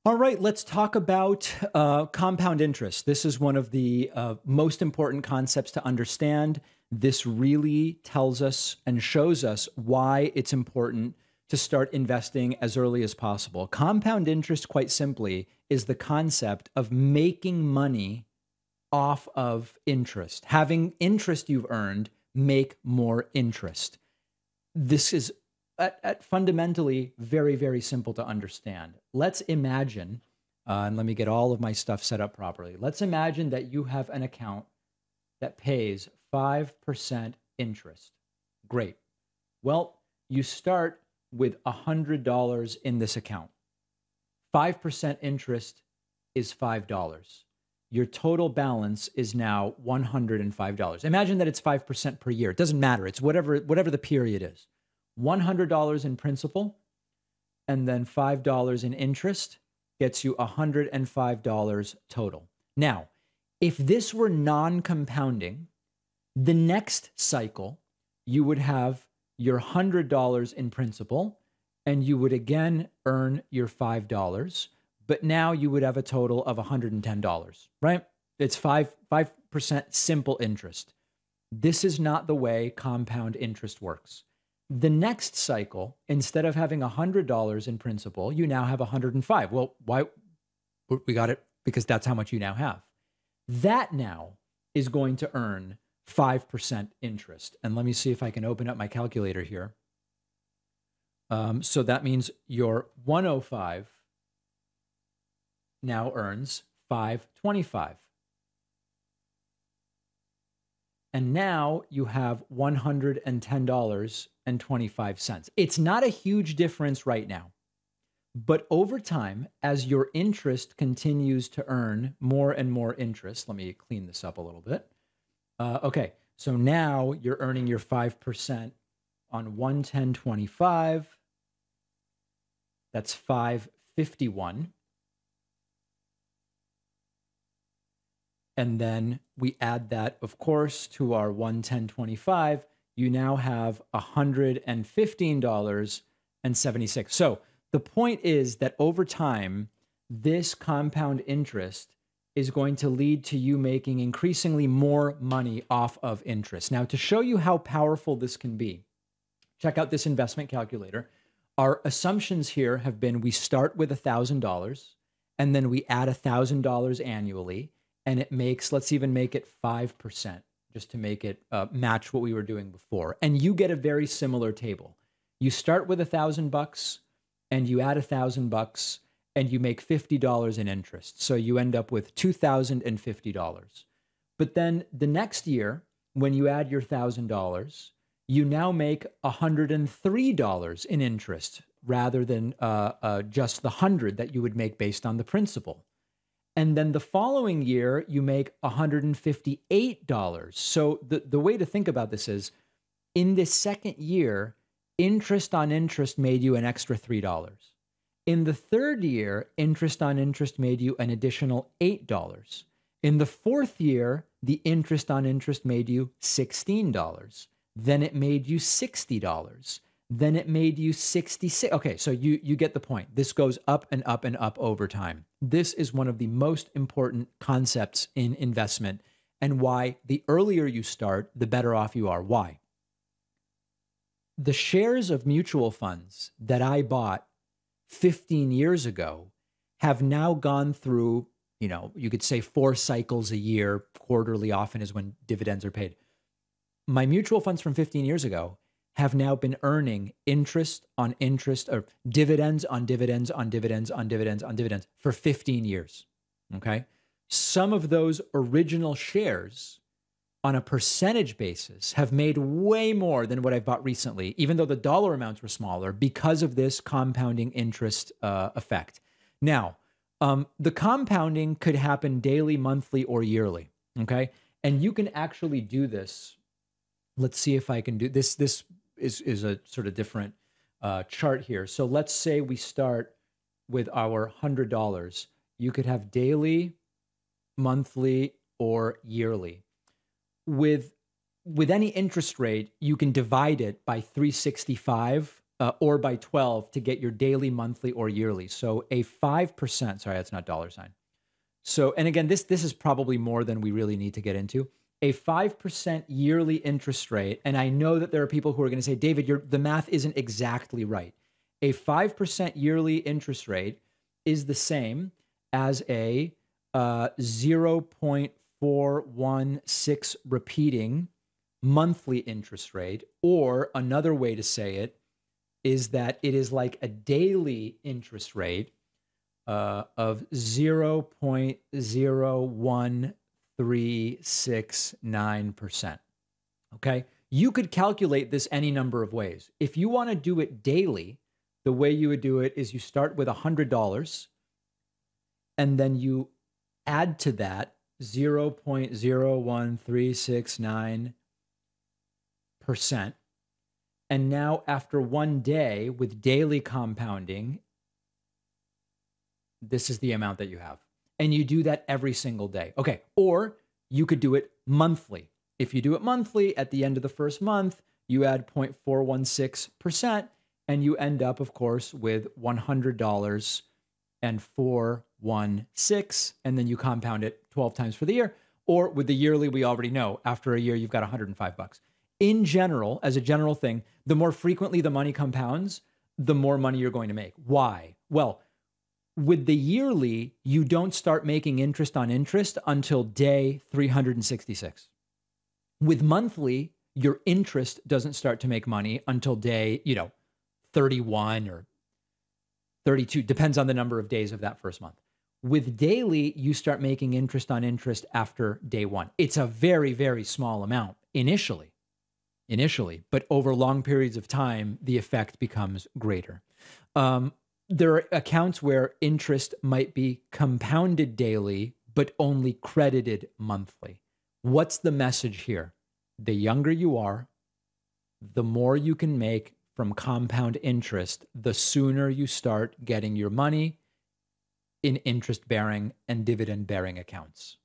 All right, let's talk about compound interest. This is one of the most important concepts to understand. This really tells us and shows us why it's important to start investing as early as possible. Compound interest, quite simply, is the concept of making money off of interest, having interest you've earned make more interest. This is at fundamentally very, very simple to understand. Let's imagine, and let me get all of my stuff set up properly. Let's imagine that you have an account that pays 5% interest. Great. Well, you start with $100 in this account. 5% interest is $5. Your total balance is now $105. Imagine that it's 5% per year. It doesn't matter. It's whatever the period is. $100 in principal and then $5 in interest gets you $105 total. Now, if this were non-compounding, the next cycle, you would have your $100 in principal and you would again earn your $5, but now you would have a total of $110, right? It's 5% simple interest. This is not the way compound interest works. The next cycle, instead of having $100 in principal, you now have 105. Well, why? We got it because that's how much you now have. That now is going to earn 5% interest. And let me see if I can open up my calculator here. So that means your 105 now earns 525. And now you have $110.25. It's not a huge difference right now. But over time, as your interest continues to earn more and more interest, let me clean this up a little bit. Okay, so now you're earning your 5% on 110.25. That's 551. And then we add that, of course, to our 110.25. You now have $115.76. So the point is that over time, this compound interest is going to lead to you making increasingly more money off of interest. Now, to show you how powerful this can be, check out this investment calculator. Our assumptions here have been we start with $1,000 and then we add $1,000 annually. And it makes, let's even make it 5%, just to make it match what we were doing before. And you get a very similar table. You start with $1,000 and you add $1,000 and you make $50 in interest. So you end up with $2,050. But then the next year, when you add your $1,000, you now make $103 in interest rather than just the 100 that you would make based on the principal. And then the following year, you make $158. So the way to think about this is, in this second year, interest on interest made you an extra $3. In the third year, interest on interest made you an additional $8. In the fourth year, the interest on interest made you $16. Then it made you $60. Then it made you 66. Okay, so you get the point. This goes up and up and up over time. This is one of the most important concepts in investment and why the earlier you start, the better off you are. Why? The shares of mutual funds that I bought 15 years ago have now gone through, you could say 4 cycles a year. Quarterly often is when dividends are paid. My mutual funds from 15 years ago have now been earning interest on interest or dividends on dividends on dividends on dividends on dividends for 15 years, okay? Some of those original shares on a percentage basis have made way more than what I've bought recently, even though the dollar amounts were smaller because of this compounding interest effect. Now, the compounding could happen daily, monthly, or yearly, okay? And you can actually do this. Let's see if I can do this. This is a sort of different chart here. So let's say we start with our $100. You could have daily, monthly, or yearly. With any interest rate, you can divide it by 365 or by 12 to get your daily, monthly, or yearly. So a 5%, sorry, that's not dollar sign. So, and again, this is probably more than we really need to get into. A 5% yearly interest rate, and I know that there are people who are going to say, David, the math isn't exactly right. A 5% yearly interest rate is the same as a 0.416 repeating monthly interest rate, or another way to say it is that it is like a daily interest rate of 0.01369%. Okay. You could calculate this any number of ways. If you want to do it daily, the way you would do it is you start with $100 and then you add to that 0.01369%. And now after one day with daily compounding, this is the amount that you have. And you do that every single day. Okay. Or you could do it monthly. If you do it monthly, at the end of the first month, you add 0.416% and you end up, of course, with $100 and 416, and then you compound it 12 times for the year. Or with the yearly, we already know after a year, you've got $105. In general, as a general thing, the more frequently the money compounds, the more money you're going to make. Why? Well, with the yearly, you don't start making interest on interest until day 366. With monthly, your interest doesn't start to make money until day, 31 or 32, depends on the number of days of that first month. With daily, you start making interest on interest after day one. It's a very, very small amount initially, but over long periods of time, the effect becomes greater. There are accounts where interest might be compounded daily, but only credited monthly. What's the message here? The younger you are, the more you can make from compound interest, the sooner you start getting your money in interest-bearing and dividend-bearing accounts.